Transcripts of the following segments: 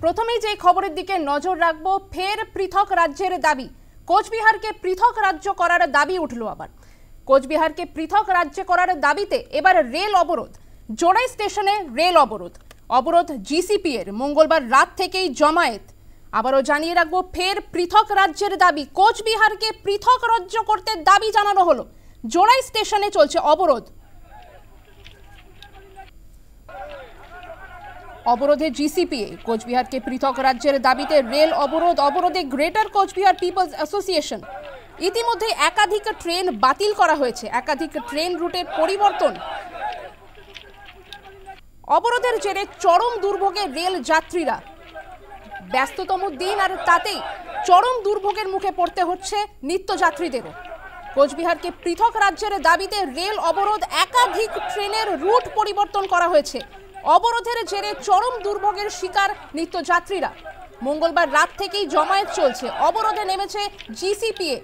প্রথমেই যে খবরের দিকে নজর রাখবো, ফের পৃথক রাজ্যের দাবি। কোচবিহারকে পৃথক রাজ্য করার দাবি উঠল আবার। কোচবিহারকে পৃথক রাজ্য করার দাবিতে এবার রেল অবরোধ। জোড়াই স্টেশনে রেল অবরোধ। অবরোধ জিসিপি এর। মঙ্গলবার রাত থেকেই জমায়েত। আবারও জানিয়ে রাখবো, ফের পৃথক রাজ্যের দাবি। কোচবিহারকে পৃথক রাজ্য করতে দাবি জানানো হলো। জোড়াই স্টেশনে চলছে অবরোধ। অবরোধে জিসিপিএ। কোচবিহারকে পৃথক রাজ্যের দাবিতে রেল অবরোধ। অবরোধে গ্রেটার কোচবিহার পিপলস অ্যাসোসিয়েশন। ইতিমধ্যে একাধিক ট্রেন বাতিল করা হয়েছে, একাধিক ট্রেন রুটের পরিবর্তন। অবরোধের জেরে চরম দুর্ভোগে রেল যাত্রীরা। ব্যস্ততম দিন আর তাতেই চরম দুর্ভোগের মুখে পড়তে হচ্ছে নিত্যযাত্রীদেরও। কোচবিহারকে পৃথক রাজ্যের দাবিতে রেল অবরোধ, একাধিক ট্রেনের রুট পরিবর্তন করা হয়েছে। অবরোধের জেরে চরম দুর্ভোগের শিকার নিত্যযাত্রীরা। মঙ্গলবার রাত থেকেই জমায়েত চলছে। অবরোধে নেমেছে জিসিপিএ,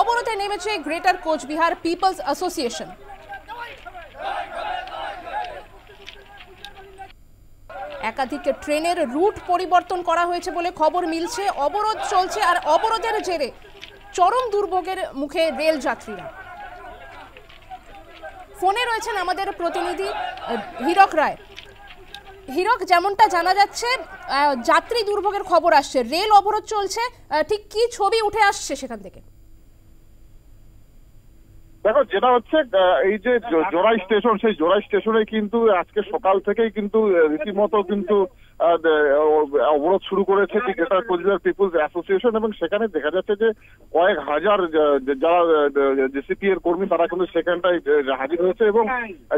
অবরোধে নেমেছে গ্রেটার কোচবিহার পিপলস অ্যাসোসিয়েশন। একাধিক ট্রেনের রুট পরিবর্তন করা হয়েছে বলে খবর মিলছে। অবরোধ চলছে আর অবরোধের জেরে চরম দুর্ভোগের মুখে রেল যাত্রীরা। ফোনে রয়েছেন আমাদের প্রতিনিধি হীরক রায়। হীরক, যেমনটা জানা যাচ্ছে যাত্রী দুর্ভোগের খবর আসছে, রেল অবরোধ চলছে, ঠিক কি ছবি উঠে আসছে সেখান থেকে? দেখো, যেটা হচ্ছে এই যে জোড়াই স্টেশন, সেই জোড়াই স্টেশনে কিন্তু আজকে সকাল থেকেই কিন্তু রীতিমতো কিন্তু অবরোধ শুরু করেছে গ্রেটার কোচবিহার পিপলস অ্যাসোসিয়েশন, এবং সেখানে দেখা যাচ্ছে যে কয়েক হাজার যারা জিসিপি এর কর্মী তারা কিন্তু সেখানটায় হাজির হয়েছে। এবং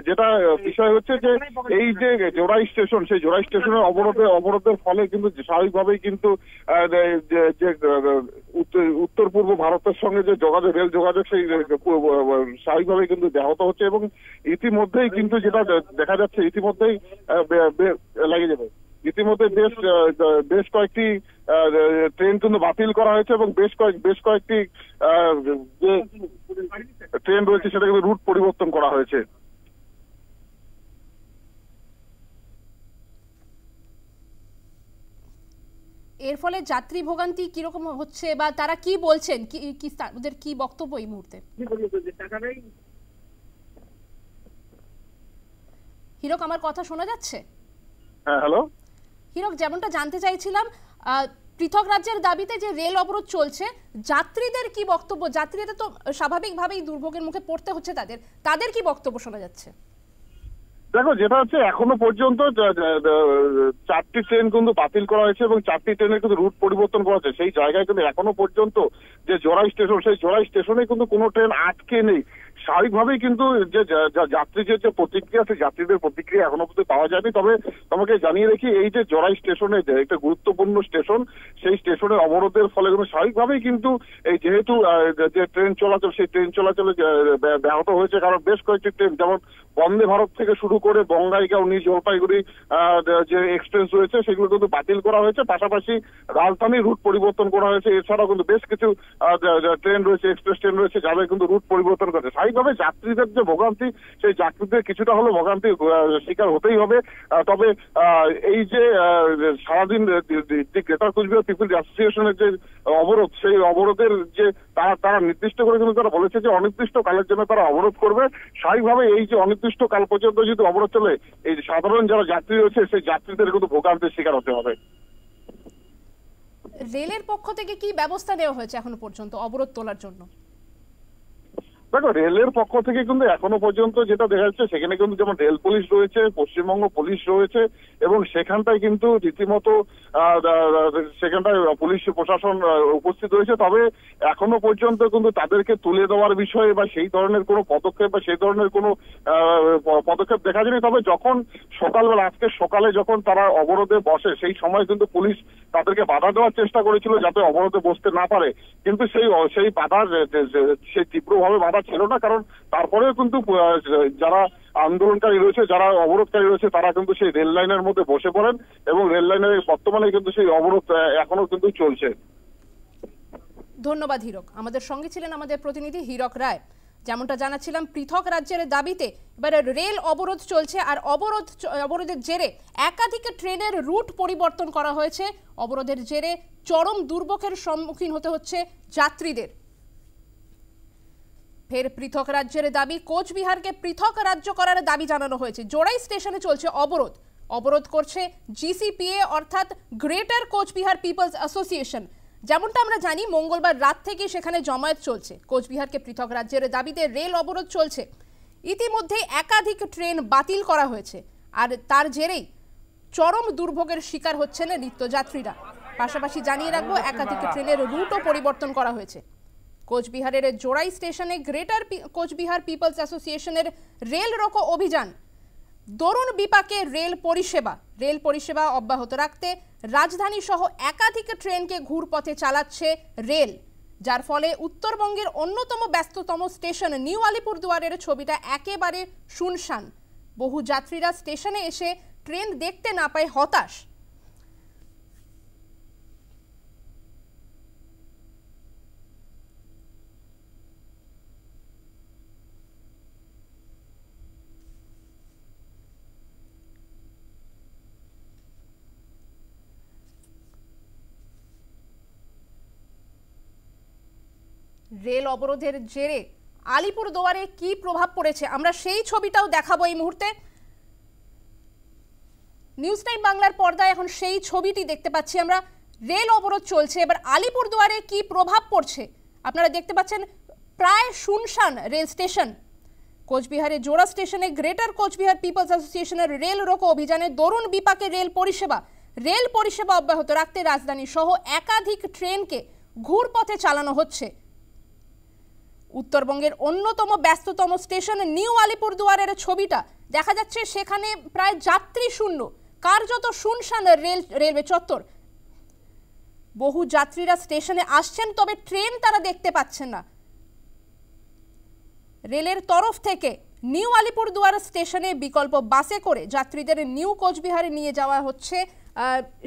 যেটা বিষয় হচ্ছে যে এই যে জোড়াই স্টেশন, সেই জোড়াই স্টেশনের অবরোধের ফলে কিন্তু স্বাভাবিকভাবেই কিন্তু যে উত্তর পূর্ব ভারতের সঙ্গে যে যোগাযোগ, রেল যোগাযোগ, সেই স্বাভাবিকভাবে কিন্তু ব্যাহত হচ্ছে। এবং ইতিমধ্যেই কিন্তু যেটা দেখা যাচ্ছে, ইতিমধ্যেই লেগে যাবে, ইতিমধ্যে বেশ কয়েকটি ট্রেন কিন্তু বাতিল করা হয়েছে এবং বেশ কয়েকটি যে ট্রেন রয়েছে সেটা কিন্তু রুট পরিবর্তন করা হয়েছে। এর ফলে যাত্রী ভোগান্তি কিরকম হচ্ছে বা তারা কি বলছেন, ওদের কি বক্তব্য এই মুহূর্তে? হীরক, আমার কথা শোনা যাচ্ছে? হ্যাঁ, হ্যালো হীরক, যেমনটা জানতে চাইছিলাম, পৃথক রাজ্যের দাবিতে যে রেল অবরোধ চলছে, যাত্রীদের কি বক্তব্য? যাত্রীরা তো স্বাভাবিকভাবেই দুর্ভোগের মুখে পড়তে হচ্ছে, তাদের কি বক্তব্য শোনা যাচ্ছে? দেখো, যেটা হচ্ছে এখনো পর্যন্ত 4টি ট্রেন কিন্তু বাতিল করা হয়েছে এবং 4টি ট্রেনের কিন্তু রুট পরিবর্তন করা হয়েছে। সেই জায়গায় কিন্তু এখনো পর্যন্ত যে জোড়াই স্টেশন, সেই জোড়াই স্টেশনে কিন্তু কোনো ট্রেন আটকে নেই। স্বাভাবিকভাবেই কিন্তু যে যাত্রীদের যে প্রতিক্রিয়া, সেই যাত্রীদের প্রতিক্রিয়া এখনো পর্যন্ত পাওয়া যায়নি। তবে তোমাকে জানিয়ে রাখি, এই যে জোড়াই স্টেশনে একটা গুরুত্বপূর্ণ স্টেশন, সেই স্টেশনের অবরোধের ফলে কিন্তু স্বাভাবিকভাবেই কিন্তু এই যেহেতু যে ট্রেন চলাচল, সেই ট্রেন চলাচলে ব্যাহত হয়েছে। কারণ বেশ কয়েকটি ট্রেন, যেমন বন্দে ভারত থেকে শুরু করে বঙ্গাইগাঁও, নিউ জলপাইগুড়ি যে এক্সপ্রেস রয়েছে, সেগুলো কিন্তু বাতিল করা হয়েছে। পাশাপাশি রাজধানীর রুট পরিবর্তন করা হয়েছে। এছাড়াও কিন্তু বেশ কিছু ট্রেন রয়েছে, এক্সপ্রেস ট্রেন রয়েছে, যাদের কিন্তু রুট পরিবর্তন করেছে। স্বাভাবিকভাবে যাত্রীদের যে ভোগান্তি, সেই যাত্রীদের কিছুটা হলেও ভোগান্তি শিকার হতেই হবে। তবে এই যে সারাদিন গ্রেটার কোচবিহার পিপলস অ্যাসোসিয়েশনের যে অবরোধ, সেই অবরোধের যে তারা নির্দিষ্ট করে কিন্তু তারা বলেছে যে অনির্দিষ্ট কালের জন্য তারা অবরোধ করবে। স্বাভাবিকভাবে এই যে অনির্দিষ্ট কাল পর্যন্ত যদি অবরোধ চলে, এই সাধারণ যারা যাত্রী রয়েছে, সেই যাত্রীদের কিন্তু ভোগান্তির শিকার হতে হবে। রেলের পক্ষ থেকে কি ব্যবস্থা নেওয়া হয়েছে এখনো পর্যন্ত অবরোধ তোলার জন্য? দেখো, রেলের পক্ষ থেকে কিন্তু এখনো পর্যন্ত যেটা দেখা যাচ্ছে, সেখানে কিন্তু যেমন রেল পুলিশ রয়েছে, পশ্চিমবঙ্গ পুলিশ রয়েছে, এবং সেখানটায় কিন্তু রীতিমতো সেখানটায় পুলিশ প্রশাসন উপস্থিত রয়েছে। তবে এখনো পর্যন্ত কিন্তু তাদেরকে তুলে দেওয়ার বিষয়ে বা সেই ধরনের কোনো পদক্ষেপ বা সেই ধরনের কোনো পদক্ষেপ দেখা যায়নি। তবে যখন সকালবেলা, আজকে সকালে যখন তারা অবরোধে বসে, সেই সময় কিন্তু পুলিশ তাদেরকে বাধা দেওয়ার চেষ্টা করেছিল যাতে অবরোধে বসতে না পারে, কিন্তু সেই বাধা, সেই তীব্রভাবে বাধা ছিল না। কারণ তারপরেও কিন্তু যারা আন্দোলনকারী রয়েছে, যারা অবরোধকারী রয়েছে, তারা কিন্তু সেই রেল লাইনের মধ্যে বসে পড়েন এবং রেল লাইনের বর্তমানে কিন্তু সেই অবরোধ এখনো কিন্তু চলছে। ধন্যবাদ হীরক। আমাদের সঙ্গে ছিলেন আমাদের প্রতিনিধি হীরক রায়। যেমনটা জানাচ্ছিলাম, পৃথক রাজ্যের দাবিতে এবারে রেল অবরোধ চলছে, আর অবরোধের জেরে একাধিক ট্রেনের রুট পরিবর্তন করা হয়েছে। অবরোধের জেরে চরম দুর্ভোগের সম্মুখীন হতে হচ্ছে যাত্রীদের। ফের পৃথক রাজ্যের দাবি, কোচবিহারকে পৃথক রাজ্য করার দাবি জানানো হয়েছে। জোড়াই স্টেশনে চলছে অবরোধ করছে জিসিপিএ অর্থাৎ গ্রেটার কোচবিহার পিপলস অ্যাসোসিয়েশন। যেমনটা আমরা জানি, মঙ্গলবার রাত থেকে সেখানে জমায়েত চলছে। কোচবিহারকে পৃথক রাজ্যের দাবিতে রেল অবরোধ চলছে। ইতিমধ্যে একাধিক ট্রেন বাতিল করা হয়েছে, আর তার জেরেই চরম দুর্ভোগের শিকার হচ্ছেন নিত্যযাত্রীরা। পাশাপাশি জানিয়ে রাখবো, একাধিক ট্রেনের রুটও পরিবর্তন করা হয়েছে। কোচবিহারের জোড়াই স্টেশনে গ্রেটার কোচবিহার পিপলস অ্যাসোসিয়েশনের রেল রোকো অভিযান। দরুন বিপাকে রেল পরিষেবা অব্যাহত রাখতে রাজধানী সহ একাধিক ট্রেনকে ঘুরপথে চালাচ্ছে রেল, যার ফলে উত্তরবঙ্গের অন্যতম ব্যস্ততম স্টেশন নিউ আলিপুরদুয়ারের ছবিটা একেবারে শুনশান। বহু যাত্রীরা স্টেশনে এসে ট্রেন দেখতে না পায় হতাশ। রেল অবরোধের জেরে আলিপুরদুয়ারে কি প্রভাব পড়েছে আমরা সেই ছবিটাও দেখাবো এই মুহূর্তে। নিউজ টাইম বাংলার পর্দায় এখন সেই ছবিটি দেখতে পাচ্ছি আমরা। রেল অবরোধ চলছে, এবার আলিপুরদুয়ারে কি প্রভাব পড়ছে আপনারা দেখতে পাচ্ছেন। প্রায় শুনশান রেল স্টেশন। কোচবিহারের জোড়া স্টেশনে গ্রেটার কোচবিহার পিপলস অ্যাসোসিয়েশনের রেল রোকো অভিযানে দরুন বিপাকে রেল পরিষেবা অব্যাহত রাখতে রাজধানী সহ একাধিক ট্রেনকে ঘুরপথে চালানো হচ্ছে। উত্তরবঙ্গের অন্যতম ব্যস্ততম স্টেশন নিউ আলিপুরদুয়ারের ছবিটা দেখা যাচ্ছে। সেখানে প্রায় যাত্রী শূন্য, কার্যত শুনশান রেলওয়ে চত্বর। বহু যাত্রীরা স্টেশনে আসছেন, তবে ট্রেন তারা দেখতে পাচ্ছেন না। রেলের তরফ থেকে নিউ আলিপুরদুয়ার স্টেশনে বিকল্প বাসে করে যাত্রীদের নিউ কোচবিহারে নিয়ে যাওয়া হচ্ছে,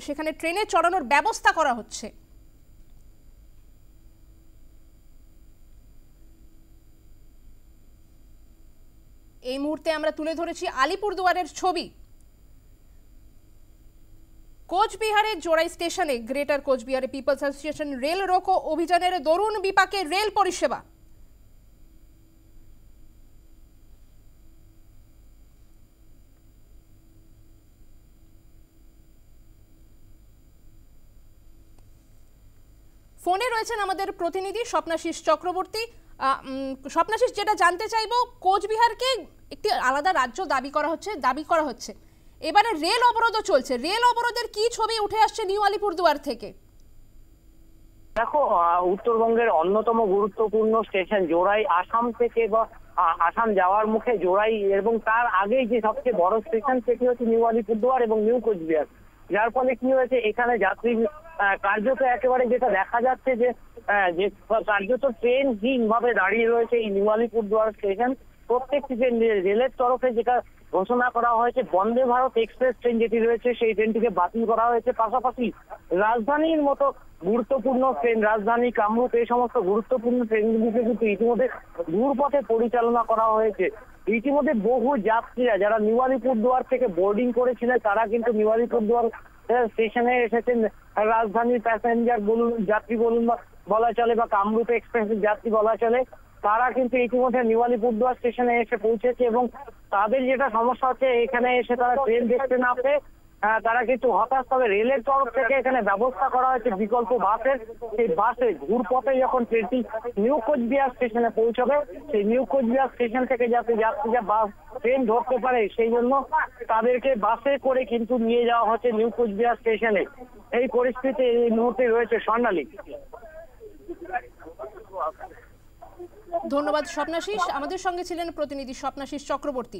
সেখানে ট্রেনে চড়ানোর ব্যবস্থা করা হচ্ছে। এই মুহূর্তে আমরা তুলে ধরেছি আলিপুরদুয়ারের ছবি। কোচবিহারের জোড়াই স্টেশনে গ্রেটার কোচবিহারে পিপলস অ্যাসোসিয়েশন রেল রোকো অভিযানের দরুন বিপাকে রেল পরিষেবা। ফোনে রয়েছেন আমাদের প্রতিনিধি স্বপ্নাশিস চক্রবর্তী। স্বপ্নাশিস, যেটা জানতে চাইবো, কোচবিহারকে একটি আলাদা রাজ্য দাবি করা হচ্ছে, এবারে রেল অবরোধও চলছে। রেল অবরোধের কি ছবি উঠে আসছে নিউ আলিপুরদুয়ার থেকে? দেখো, উত্তরবঙ্গের অন্যতম গুরুত্বপূর্ণ স্টেশন জোড়াই, আসাম থেকে বা আসাম যাওয়ার মুখে জোড়াই, এবং তার আগেই যে সবচেয়ে বড় স্টেশন সেটি হচ্ছে নিউ আলিপুরদুয়ার এবং নিউ কোচবিহার। যার ফলে কি হয়েছে, এখানে যাত্রী কার্যত একেবারে যেটা দেখা যাচ্ছে যে কার্যত ট্রেনহীন ভাবে দাঁড়িয়ে রয়েছে এই নিউ আলিপুরদুয়ার স্টেশন। প্রত্যেকটি ট্রেন রেলের তরফে যেটা ঘোষণা করা হয়েছে, বন্দে ভারত এক্সপ্রেস ট্রেন যেটি রয়েছে সেই ট্রেনটিকে বাতিল করা হয়েছে। পাশাপাশি রাজধানীর মতো গুরুত্বপূর্ণ ট্রেন, রাজধানী, কামরূপ, এই সমস্ত গুরুত্বপূর্ণ ট্রেনগুলিকে কিন্তু ইতিমধ্যে ঘুরপথে পরিচালনা করা হয়েছে। ইতিমধ্যে বহু যাত্রীরা যারা নিউ আলিপুরদুয়ার থেকে বোর্ডিং করেছিলেন তারা কিন্তু নিউ আলিপুরদুয়ার স্টেশনে এসেছেন। রাজধানীর প্যাসেঞ্জার বলুন, যাত্রী বলুন বলা চলে, বা কামরূপ এক্সপ্রেসের যাত্রী বলা চলে, তারা কিন্তু ইতিমধ্যে নিউ আলিপুরদুয়ার স্টেশনে এসে পৌঁছেছে। এবং তাদের যেটা সমস্যা হচ্ছে, এখানে এসে তারা ট্রেন দেখতে না পেয়ে তারা কিন্তু হতাশ। তবে রেলের তরফ থেকে এখানে ব্যবস্থা করা হয়েছে বিকল্প বাসের। সেই বাসে ঘুরপথে যখন ট্রেনটি নিউ কোচবিহার স্টেশনে পৌঁছবে, সেই নিউ কোচবিহার স্টেশন থেকে যাতে যাত্রীরা বাস ট্রেন ধরতে পারে সেই জন্য তাদেরকে বাসে করে কিন্তু নিয়ে যাওয়া হচ্ছে নিউ কোচবিহার স্টেশনে। এই পরিস্থিতি এই মুহূর্তে রয়েছে। স্বর্ণালী। ধন্যবাদ স্বপ্নাশিস। আমাদের সঙ্গে ছিলেন প্রতিনিধি স্বপ্নাশিস চক্রবর্তী।